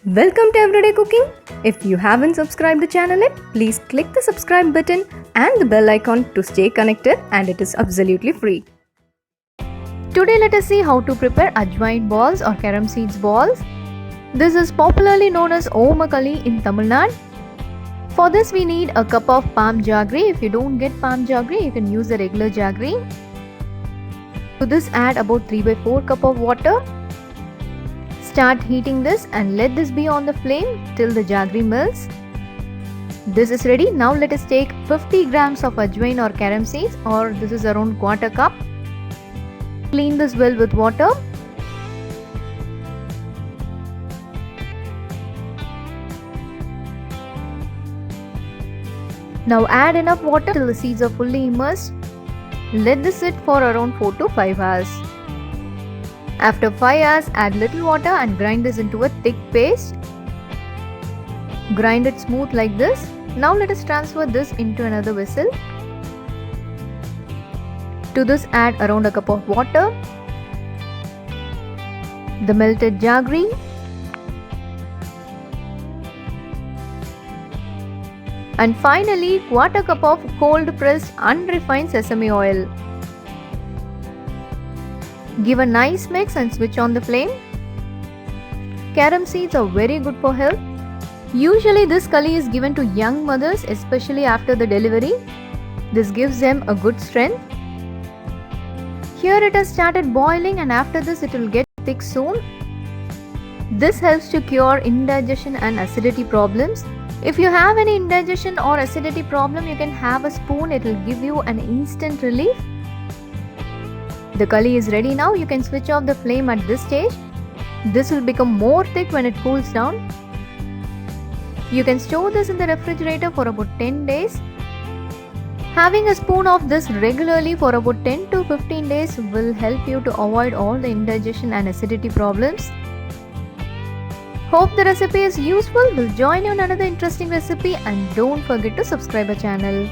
Welcome to Everyday Cooking. If you haven't subscribed the channel yet, please click the subscribe button and the bell icon to stay connected, and it is absolutely free. Today let us see how to prepare Ajwain balls or Carom seeds balls. This is popularly known as Omam in Tamil Nadu. For this we need a cup of palm jaggery. If you don't get palm jaggery, you can use the regular jaggery. To this add about 3/4 cup of water. Start heating this and let this be on the flame till the jaggery melts. This is ready. Now let us take 50 grams of Ajwain or Carom seeds, or this is around quarter cup. Clean this well with water. Now add enough water till the seeds are fully immersed. Let this sit for around 4 to 5 hours. After 5 hours, add little water and grind this into a thick paste. Grind it smooth like this. Now let us transfer this into another vessel. To this add around a cup of water, the melted jaggery, and finally quarter cup of cold pressed unrefined sesame oil. Give a nice mix and switch on the flame. Carom seeds are very good for health. Usually this curry is given to young mothers, especially after the delivery. This gives them a good strength. Here it has started boiling, and after this it will get thick soon. This helps to cure indigestion and acidity problems. If you have any indigestion or acidity problem, you can have a spoon. It will give you an instant relief. The curry is ready now. You can switch off the flame at this stage. This will become more thick when it cools down. You can store this in the refrigerator for about 10 days. Having a spoon of this regularly for about 10 to 15 days will help you to avoid all the indigestion and acidity problems. Hope the recipe is useful. We'll join you in another interesting recipe, and don't forget to subscribe our channel.